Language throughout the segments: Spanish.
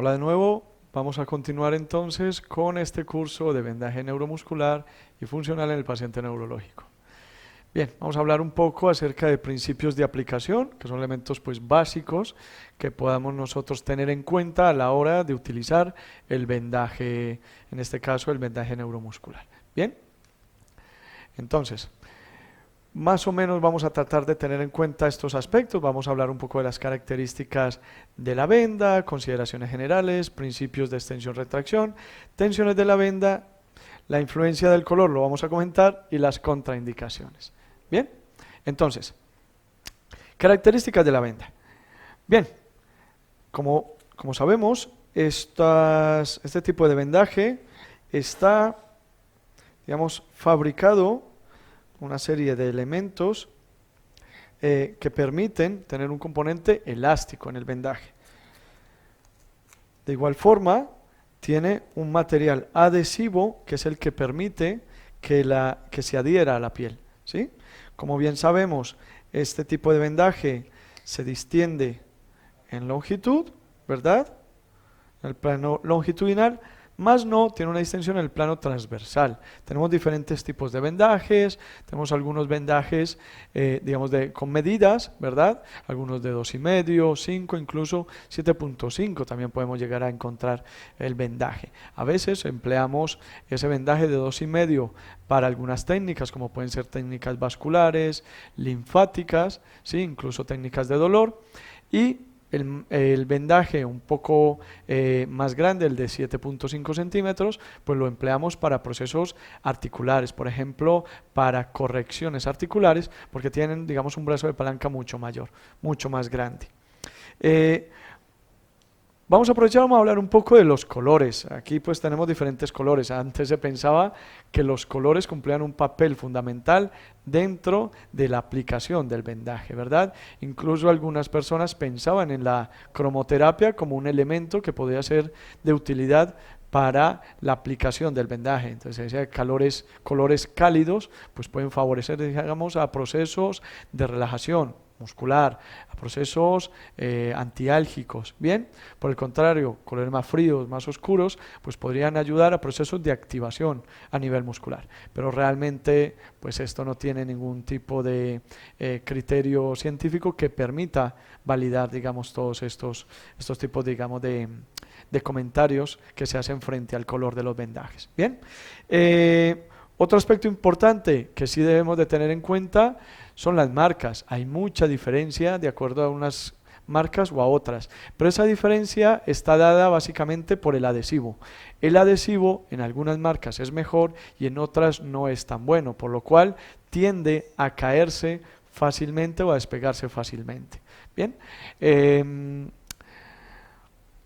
Hola de nuevo, vamos a continuar entonces con este curso de vendaje neuromuscular y funcional en el paciente neurológico. Bien, vamos a hablar un poco acerca de principios de aplicación, que son elementos pues básicos que podamos nosotros tener en cuenta a la hora de utilizar el vendaje, en este caso el vendaje neuromuscular. Bien, entonces, más o menos vamos a tratar de tener en cuenta estos aspectos. Vamos a hablar un poco de las características de la venda, consideraciones generales, principios de extensión-retracción, tensiones de la venda, la influencia del color, lo vamos a comentar, y las contraindicaciones. Bien, entonces, características de la venda. Bien, como sabemos, este tipo de vendaje está, digamos, fabricado una serie de elementos que permiten tener un componente elástico en el vendaje. De igual forma, tiene un material adhesivo que es el que permite que se adhiera a la piel, ¿sí? Como bien sabemos, este tipo de vendaje se distiende en longitud, ¿verdad? En el plano longitudinal, más no tiene una distensión en el plano transversal. Tenemos diferentes tipos de vendajes, tenemos algunos vendajes, digamos, con medidas, ¿verdad? Algunos de 2,5, 5, incluso 7,5 también podemos llegar a encontrar el vendaje. A veces empleamos ese vendaje de 2,5 para algunas técnicas, como pueden ser técnicas vasculares, linfáticas, ¿sí? Incluso técnicas de dolor, y el vendaje un poco más grande, el de 7,5 centímetros, pues lo empleamos para procesos articulares, por ejemplo, para correcciones articulares, porque tienen, digamos, un brazo de palanca mucho mayor, mucho más grande. Vamos a aprovechar, vamos a hablar un poco de los colores. Aquí pues tenemos diferentes colores. Antes se pensaba que los colores cumplían un papel fundamental dentro de la aplicación del vendaje, ¿verdad? Incluso algunas personas pensaban en la cromoterapia como un elemento que podía ser de utilidad para la aplicación del vendaje. Entonces, colores cálidos pues pueden favorecer, digamos, a procesos de relajación muscular, a procesos antiálgicos. Bien, por el contrario, colores más fríos, más oscuros, pues podrían ayudar a procesos de activación a nivel muscular. Pero realmente, pues esto no tiene ningún tipo de criterio científico que permita validar, digamos, todos estos tipos, digamos, de comentarios que se hacen frente al color de los vendajes. Bien, otro aspecto importante que sí debemos de tener en cuenta son las marcas. Hay mucha diferencia de acuerdo a unas marcas o a otras, pero esa diferencia está dada básicamente por el adhesivo. El adhesivo en algunas marcas es mejor y en otras no es tan bueno, por lo cual tiende a caerse fácilmente o a despegarse fácilmente. Bien,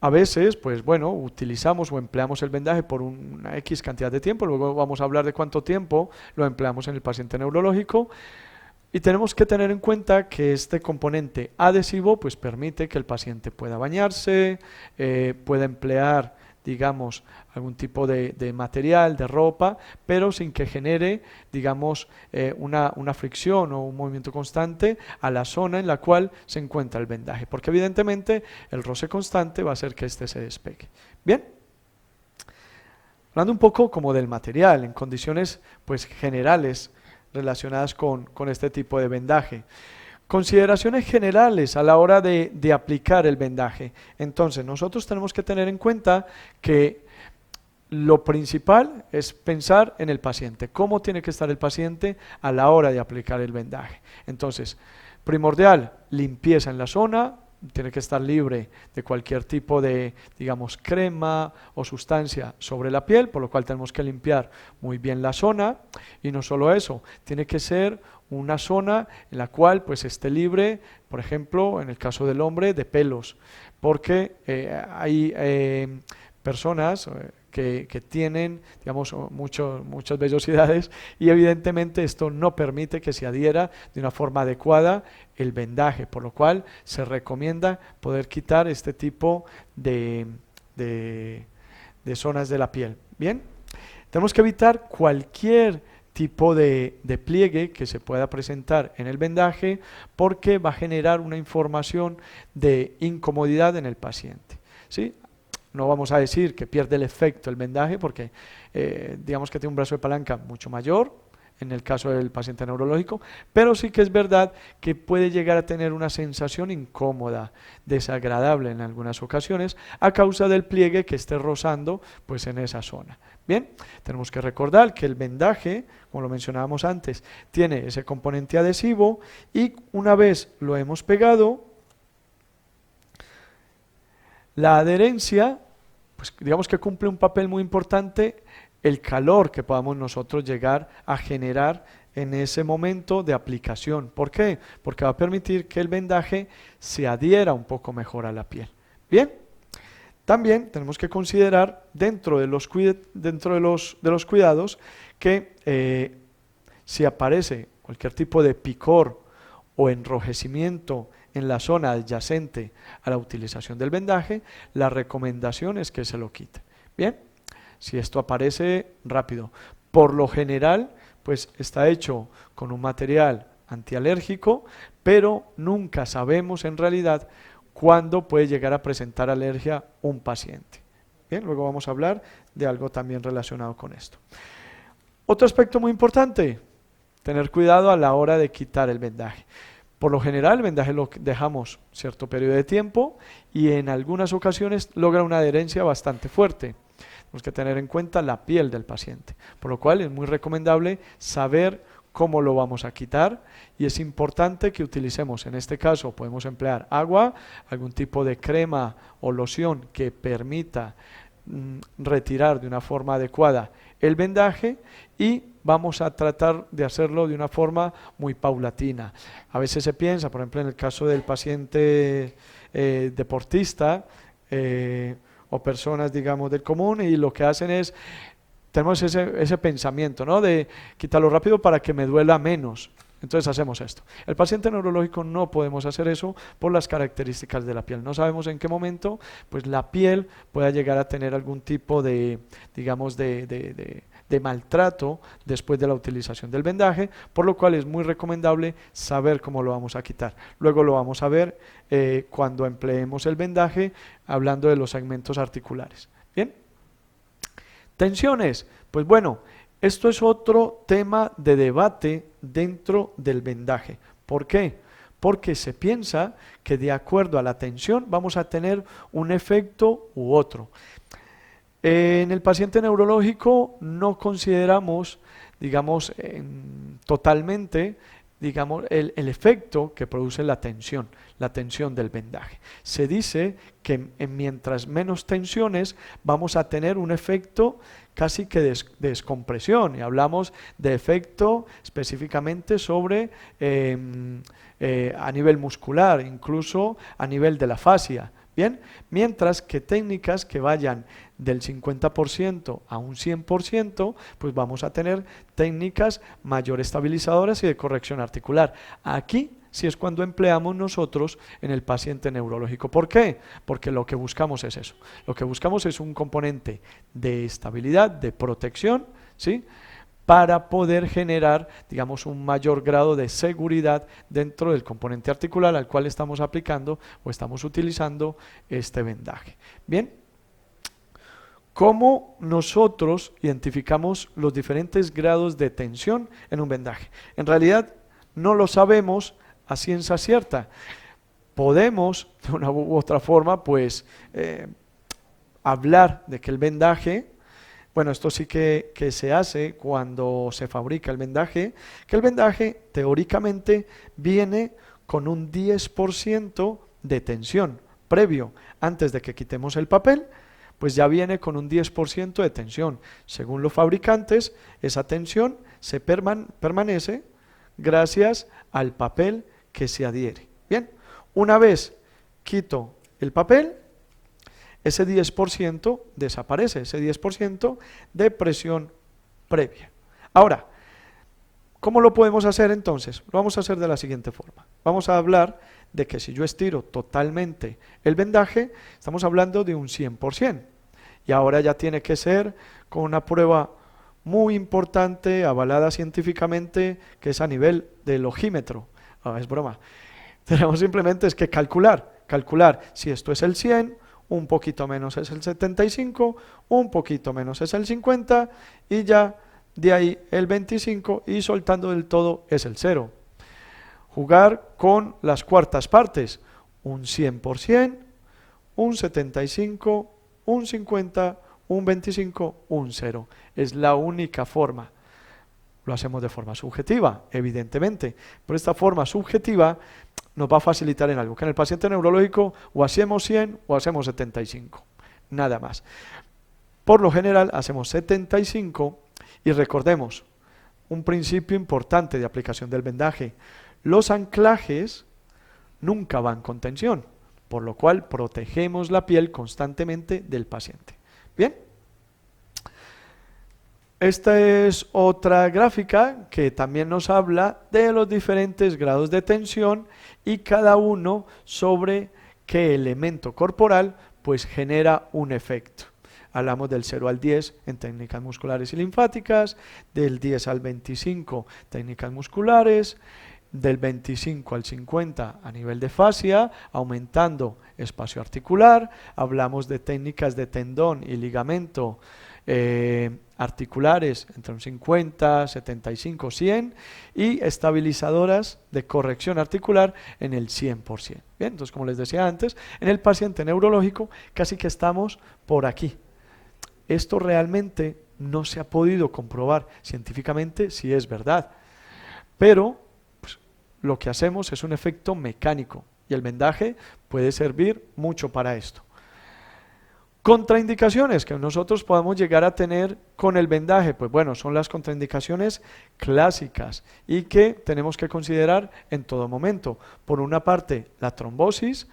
a veces, pues bueno, utilizamos o empleamos el vendaje por una X cantidad de tiempo, luego vamos a hablar de cuánto tiempo lo empleamos en el paciente neurológico, y tenemos que tener en cuenta que este componente adhesivo pues permite que el paciente pueda bañarse, pueda emplear, digamos, algún tipo de material, de ropa, pero sin que genere, digamos, una fricción o un movimiento constante a la zona en la cual se encuentra el vendaje, porque evidentemente el roce constante va a hacer que éste se despegue. Bien, hablando un poco como del material, en condiciones pues generales relacionadas con este tipo de vendaje. Consideraciones generales a la hora de aplicar el vendaje. Entonces, nosotros tenemos que tener en cuenta que lo principal es pensar en el paciente, cómo tiene que estar el paciente a la hora de aplicar el vendaje. Entonces, primordial, limpieza en la zona, tiene que estar libre de cualquier tipo de, digamos, crema o sustancia sobre la piel, por lo cual tenemos que limpiar muy bien la zona. Y no solo eso, tiene que ser una zona en la cual pues esté libre, por ejemplo, en el caso del hombre, de pelos, porque hay personas que tienen, digamos, muchas vellosidades, y evidentemente esto no permite que se adhiera de una forma adecuada el vendaje, por lo cual se recomienda poder quitar este tipo de zonas de la piel. Bien, tenemos que evitar cualquier tipo de pliegue que se pueda presentar en el vendaje, porque va a generar una información de incomodidad en el paciente, ¿sí? no vamos a decir que pierde el efecto el vendaje porque digamos que tiene un brazo de palanca mucho mayor en el caso del paciente neurológico, pero sí que es verdad que puede llegar a tener una sensación incómoda, desagradable en algunas ocasiones a causa del pliegue que esté rozando pues en esa zona. Bien, tenemos que recordar que el vendaje, como lo mencionábamos antes, tiene ese componente adhesivo y una vez lo hemos pegado, la adherencia, pues digamos que cumple un papel muy importante el calor que podamos nosotros llegar a generar en ese momento de aplicación. ¿Por qué? Porque va a permitir que el vendaje se adhiera un poco mejor a la piel. Bien, también tenemos que considerar dentro de los cuidados que si aparece cualquier tipo de picor o enrojecimiento en la zona adyacente a la utilización del vendaje, la recomendación es que se lo quite. Bien, si esto aparece rápido. Por lo general, pues está hecho con un material antialérgico, pero nunca sabemos en realidad cuándo puede llegar a presentar alergia un paciente. Bien, luego vamos a hablar de algo también relacionado con esto. Otro aspecto muy importante, tener cuidado a la hora de quitar el vendaje. Por lo general, el vendaje lo dejamos cierto periodo de tiempo y en algunas ocasiones logra una adherencia bastante fuerte. Tenemos que tener en cuenta la piel del paciente, por lo cual es muy recomendable saber cómo lo vamos a quitar y es importante que utilicemos, en este caso podemos emplear agua, algún tipo de crema o loción que permita retirar de una forma adecuada el vendaje y vamos a tratar de hacerlo de una forma muy paulatina. A veces se piensa, por ejemplo, en el caso del paciente deportista, o personas, digamos, del común y lo que hacen es, tenemos ese pensamiento, ¿no? De quitarlo rápido para que me duela menos. Entonces hacemos esto. El paciente neurológico no podemos hacer eso por las características de la piel. No sabemos en qué momento pues la piel pueda llegar a tener algún tipo de, digamos, de maltrato después de la utilización del vendaje, por lo cual es muy recomendable saber cómo lo vamos a quitar. Luego lo vamos a ver cuando empleemos el vendaje, hablando de los segmentos articulares. Bien. Tensiones. Pues bueno, esto es otro tema de debate dentro del vendaje. ¿Por qué? Porque se piensa que de acuerdo a la tensión vamos a tener un efecto u otro. En el paciente neurológico no consideramos, digamos, totalmente, digamos, el efecto que produce la tensión del vendaje. Se dice que mientras menos tensiones vamos a tener un efecto casi que de descompresión, y hablamos de efecto específicamente sobre a nivel muscular, incluso a nivel de la fascia. Bien, mientras que técnicas que vayan del 50% a un 100%, pues vamos a tener técnicas mayor estabilizadoras y de corrección articular. Aquí sí es cuando empleamos nosotros en el paciente neurológico. ¿Por qué? Porque lo que buscamos es eso. Lo que buscamos es un componente de estabilidad, de protección, ¿sí?, para poder generar, digamos, un mayor grado de seguridad dentro del componente articular al cual estamos aplicando o estamos utilizando este vendaje. Bien, ¿cómo nosotros identificamos los diferentes grados de tensión en un vendaje? En realidad no lo sabemos a ciencia cierta. Podemos, de una u otra forma, pues hablar de que el vendaje, bueno, esto sí que se hace cuando se fabrica el vendaje, que el vendaje teóricamente viene con un 10% de tensión previo, antes de que quitemos el papel, pues ya viene con un 10% de tensión. Según los fabricantes, esa tensión se permanece gracias al papel que se adhiere. Bien, una vez quito el papel, ese 10% desaparece, ese 10% de presión previa. Ahora, ¿cómo lo podemos hacer entonces? Lo vamos a hacer de la siguiente forma. Vamos a hablar de que si yo estiro totalmente el vendaje, estamos hablando de un 100%. Y ahora ya tiene que ser con una prueba muy importante, avalada científicamente, que es a nivel del ojímetro. Es broma. Tenemos simplemente es que calcular si esto es el 100 un poquito menos es el 75, un poquito menos es el 50 y ya de ahí el 25 y soltando del todo es el 0. Jugar con las cuartas partes, un 100%, un 75, un 50, un 25, un 0. Es la única forma. Lo hacemos de forma subjetiva, evidentemente, pero esta forma subjetiva nos va a facilitar en algo, que en el paciente neurológico o hacemos 100 o hacemos 75, nada más. Por lo general hacemos 75 y recordemos un principio importante de aplicación del vendaje: los anclajes nunca van con tensión, por lo cual protegemos la piel constantemente del paciente. Bien. Esta es otra gráfica que también nos habla de los diferentes grados de tensión y cada uno sobre qué elemento corporal pues genera un efecto. Hablamos del 0 al 10 en técnicas musculares y linfáticas, del 10 al 25 técnicas musculares, del 25 al 50 a nivel de fascia, aumentando espacio articular. Hablamos de técnicas de tendón y ligamento articulares entre un 50, 75, 100 y estabilizadoras de corrección articular en el 100%. Bien, entonces como les decía antes, en el paciente neurológico casi que estamos por aquí. Esto realmente no se ha podido comprobar científicamente si es verdad, pero pues, lo que hacemos es un efecto mecánico y el vendaje puede servir mucho para esto. Contraindicaciones que nosotros podamos llegar a tener con el vendaje, pues bueno, son las contraindicaciones clásicas y que tenemos que considerar en todo momento. Por una parte, la trombosis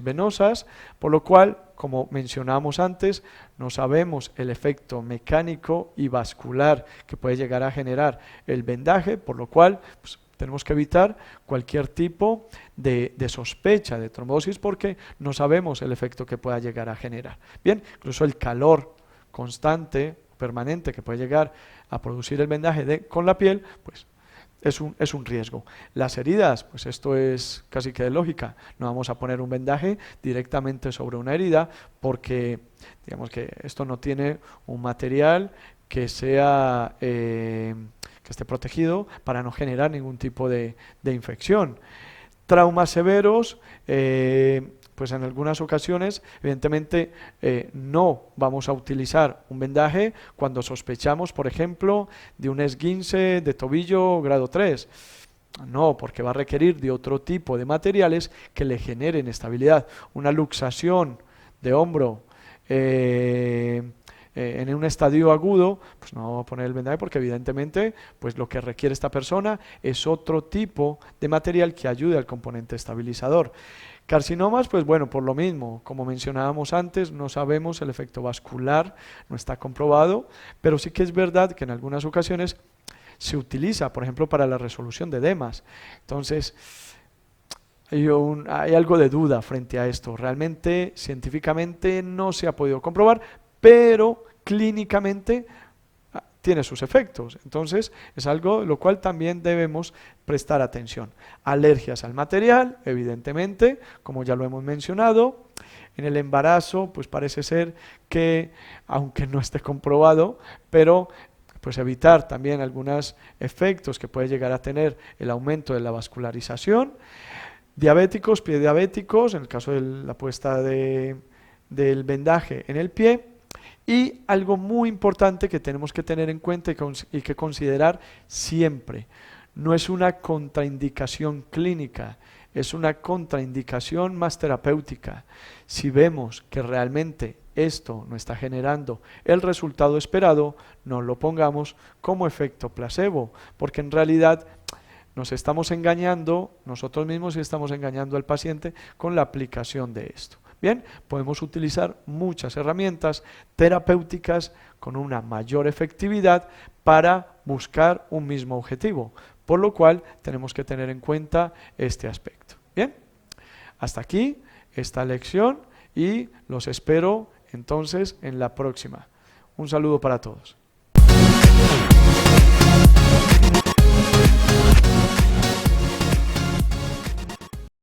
venosas, por lo cual, como mencionamos antes, no sabemos el efecto mecánico y vascular que puede llegar a generar el vendaje, por lo cual pues, tenemos que evitar cualquier tipo de sospecha de trombosis porque no sabemos el efecto que pueda llegar a generar. Bien, incluso el calor constante, permanente que puede llegar a producir el vendaje con la piel, pues es un riesgo. Las heridas, pues esto es casi que de lógica. No vamos a poner un vendaje directamente sobre una herida porque digamos que esto no tiene un material que sea que esté protegido para no generar ningún tipo de infección. Traumas severos, pues en algunas ocasiones, evidentemente, no vamos a utilizar un vendaje cuando sospechamos, por ejemplo, de un esguince de tobillo grado 3. No, porque va a requerir de otro tipo de materiales que le generen estabilidad. Una luxación de hombro, en un estadio agudo, pues no vamos a poner el vendaje porque evidentemente pues lo que requiere esta persona es otro tipo de material que ayude al componente estabilizador. Carcinomas, pues bueno, por lo mismo, como mencionábamos antes, no sabemos el efecto vascular, no está comprobado, pero sí que es verdad que en algunas ocasiones se utiliza, por ejemplo, para la resolución de edemas. Entonces, hay algo de duda frente a esto. Realmente, científicamente no se ha podido comprobar, pero clínicamente tiene sus efectos. Entonces, es algo lo cual también debemos prestar atención. Alergias al material, evidentemente, como ya lo hemos mencionado. En el embarazo, pues parece ser que, aunque no esté comprobado, pero pues evitar también algunos efectos que puede llegar a tener el aumento de la vascularización. Diabéticos, prediabéticos, en el caso de la puesta del vendaje en el pie. Y algo muy importante que tenemos que tener en cuenta y que considerar siempre, no es una contraindicación clínica, es una contraindicación más terapéutica. Si vemos que realmente esto no está generando el resultado esperado, no lo pongamos como efecto placebo, porque en realidad nos estamos engañando nosotros mismos y estamos engañando al paciente con la aplicación de esto. Bien, podemos utilizar muchas herramientas terapéuticas con una mayor efectividad para buscar un mismo objetivo, por lo cual tenemos que tener en cuenta este aspecto. Bien, hasta aquí esta lección y los espero entonces en la próxima. Un saludo para todos.